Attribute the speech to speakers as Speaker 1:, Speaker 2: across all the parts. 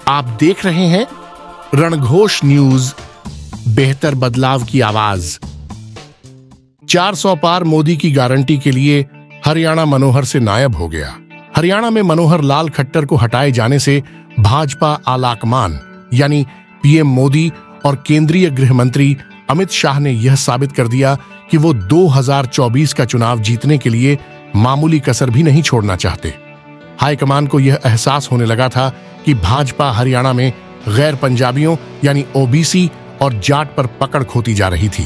Speaker 1: आप देख रहे हैं रणघोष न्यूज, बेहतर बदलाव की आवाज। 400 पार मोदी की गारंटी के लिए हरियाणा मनोहर से नायब हो गया। हरियाणा में मनोहर लाल खट्टर को हटाए जाने से भाजपा आलाकमान यानी पीएम मोदी और केंद्रीय गृह मंत्री अमित शाह ने यह साबित कर दिया कि वो 2024 का चुनाव जीतने के लिए मामूली कसर भी नहीं छोड़ना चाहते। हाईकमान को यह एहसास होने लगा था कि भाजपा हरियाणा में गैर पंजाबियों यानी ओबीसी और जाट पर पकड़ खोती जा रही थी।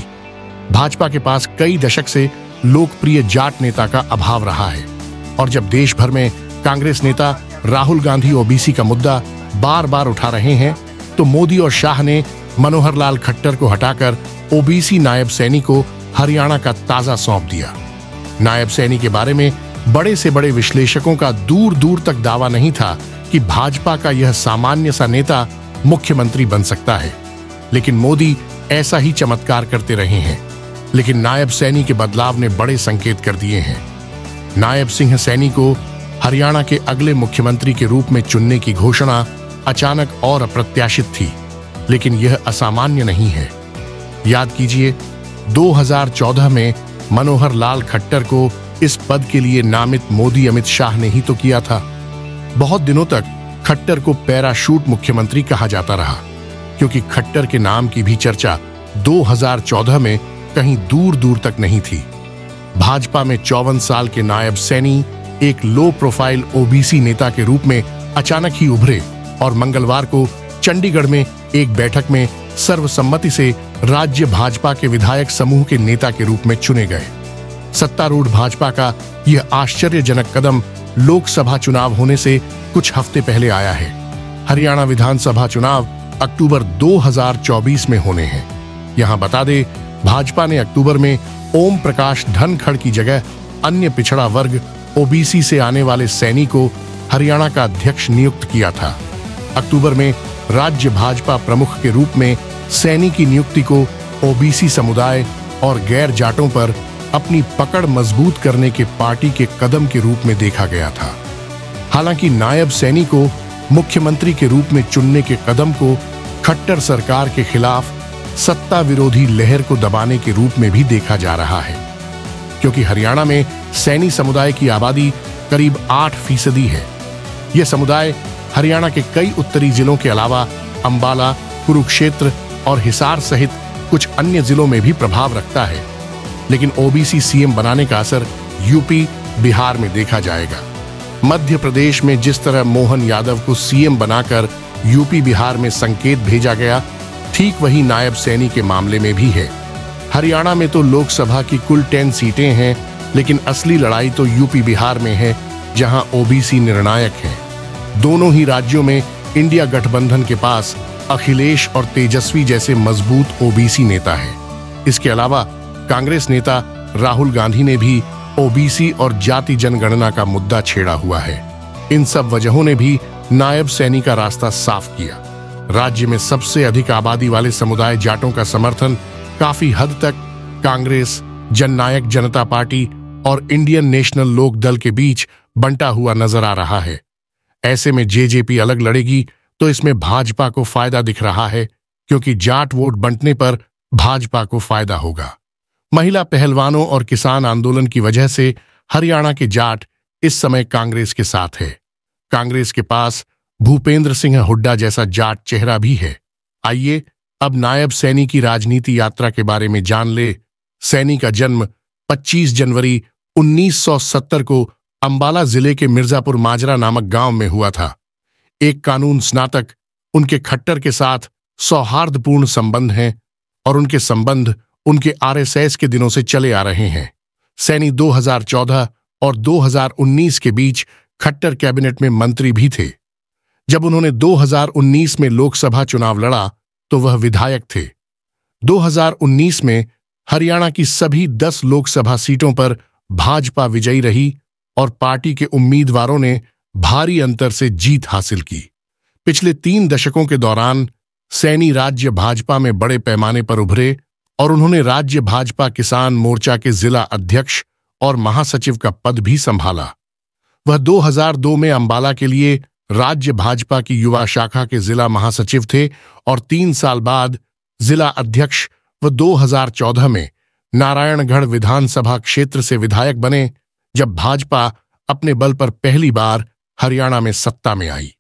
Speaker 1: भाजपा के पास कई दशक से लोकप्रिय जाट नेता का अभाव रहा है और जब देश भर में कांग्रेस नेता राहुल गांधी ओबीसी का मुद्दा बार बार उठा रहे हैं, तो मोदी और शाह ने मनोहर लाल खट्टर को हटाकर ओबीसी नायब सैनी को हरियाणा का ताजा सौंप दिया। नायब सैनी के बारे में बड़े से बड़े विश्लेषकों का दूर दूर तक दावा नहीं था कि भाजपा का यह सामान्य सा नेता मुख्यमंत्री बन सकता है, लेकिन मोदी ऐसा ही चमत्कार करते रहे हैं। लेकिन नायब सैनी के बदलाव ने बड़े संकेत कर दिए हैं। नायब सिंह सैनी को हरियाणा के अगले मुख्यमंत्री के रूप में चुनने की घोषणा अचानक और अप्रत्याशित थी, लेकिन यह असामान्य नहीं है। याद कीजिए, 2014 में मनोहर लाल खट्टर को इस पद के लिए नामित मोदी अमित शाह ने ही तो किया था। बहुत दिनों तक खट्टर को पैराशूट मुख्यमंत्री कहा जाता रहा, क्योंकि खट्टर के नाम की भी चर्चा 2014 में कहीं दूर दूर तक नहीं थी। भाजपा में 54 साल के नायब सैनी एक लो प्रोफाइल ओबीसी नेता के रूप में अचानक ही उभरे और मंगलवार को चंडीगढ़ में एक बैठक में सर्वसम्मति से राज्य भाजपा के विधायक समूह के नेता के रूप में चुने गए। सत्तारूढ़ भाजपा का यह आश्चर्यजनक कदम लोकसभा चुनाव होने से कुछ हफ्ते पहले आया है। हरियाणा विधानसभा चुनाव अक्टूबर 2024 में होने हैं। यहां बता दें, भाजपा ने अक्टूबर में ओम प्रकाश धनखड़ की जगह अन्य पिछड़ा वर्ग ओबीसी से आने वाले सैनी को हरियाणा का अध्यक्ष नियुक्त किया था। अक्टूबर में राज्य भाजपा प्रमुख के रूप में सैनी की नियुक्ति को ओबीसी समुदाय और गैर जाटों पर अपनी पकड़ मजबूत करने के पार्टी के कदम के रूप में देखा गया था। हालांकि नायब सैनी को मुख्यमंत्री के रूप में चुनने के कदम को खट्टर सरकार के खिलाफ सत्ता विरोधी लहर को दबाने के रूप में भी देखा जा रहा है, क्योंकि हरियाणा में सैनी समुदाय की आबादी करीब 8% है। यह समुदाय हरियाणा के कई उत्तरी जिलों के अलावा अंबाला, कुरुक्षेत्र और हिसार सहित कुछ अन्य जिलों में भी प्रभाव रखता है। लेकिन ओबीसी सीएम बनाने का असर यूपी, बिहार में देखा जाएगा। मध्य प्रदेश में जिस तरह मोहन यादव को सीएम बनाकर यूपी, बिहार में संकेत भेजा गया, ठीक वही नायब सैनी के मामले में भी है। हरियाणा में तो लोकसभा की कुल 10 सीटें हैं, लेकिन असली लड़ाई तो यूपी, बिहार में है, जहां ओबीसी निर्णायक है। दोनों ही राज्यों में इंडिया गठबंधन के पास अखिलेश और तेजस्वी जैसे मजबूत ओबीसी नेता है। इसके अलावा कांग्रेस नेता राहुल गांधी ने भी ओबीसी और जाति जनगणना का मुद्दा छेड़ा हुआ है। इन सब वजहों ने भी नायब सैनी का रास्ता साफ किया। राज्य में सबसे अधिक आबादी वाले समुदाय जाटों का समर्थन काफी हद तक कांग्रेस, जननायक जनता पार्टी और इंडियन नेशनल लोक दल के बीच बंटा हुआ नजर आ रहा है। ऐसे में जेजेपी अलग लड़ेगी तो इसमें भाजपा को फायदा दिख रहा है, क्योंकि जाट वोट बंटने पर भाजपा को फायदा होगा। महिला पहलवानों और किसान आंदोलन की वजह से हरियाणा के जाट इस समय कांग्रेस के साथ है। कांग्रेस के पास भूपेंद्र सिंह हुड्डा जैसा जाट चेहरा भी है। आइए अब नायब सैनी की राजनीति यात्रा के बारे में जान ले। सैनी का जन्म 25 जनवरी 1970 को अंबाला जिले के मिर्जापुर माजरा नामक गांव में हुआ था। एक कानून स्नातक, उनके खट्टर के साथ सौहार्दपूर्ण संबंध हैं और उनके संबंध उनके आरएसएस के दिनों से चले आ रहे हैं। सैनी 2014 और 2019 के बीच खट्टर कैबिनेट में मंत्री भी थे। जब उन्होंने 2019 में लोकसभा चुनाव लड़ा तो वह विधायक थे। 2019 में हरियाणा की सभी 10 लोकसभा सीटों पर भाजपा विजयी रही और पार्टी के उम्मीदवारों ने भारी अंतर से जीत हासिल की। पिछले 3 दशकों के दौरान सैनी राज्य भाजपा में बड़े पैमाने पर उभरे और उन्होंने राज्य भाजपा किसान मोर्चा के जिला अध्यक्ष और महासचिव का पद भी संभाला। वह 2002 में अंबाला के लिए राज्य भाजपा की युवा शाखा के जिला महासचिव थे और 3 साल बाद जिला अध्यक्ष व 2014 में नारायणगढ़ विधानसभा क्षेत्र से विधायक बने, जब भाजपा अपने बल पर पहली बार हरियाणा में सत्ता में आई।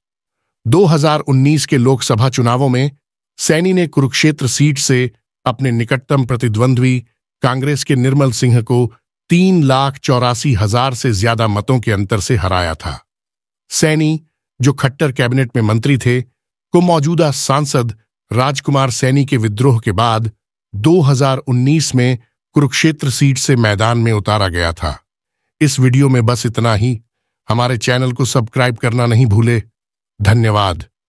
Speaker 1: 2019 के लोकसभा चुनावों में सैनी ने कुरुक्षेत्र सीट से अपने निकटतम प्रतिद्वंद्वी कांग्रेस के निर्मल सिंह को 3,84,000 से ज्यादा मतों के अंतर से हराया था। सैनी, जो खट्टर कैबिनेट में मंत्री थे, को मौजूदा सांसद राजकुमार सैनी के विद्रोह के बाद 2019 में कुरुक्षेत्र सीट से मैदान में उतारा गया था। इस वीडियो में बस इतना ही। हमारे चैनल को सब्सक्राइब करना नहीं भूले। धन्यवाद।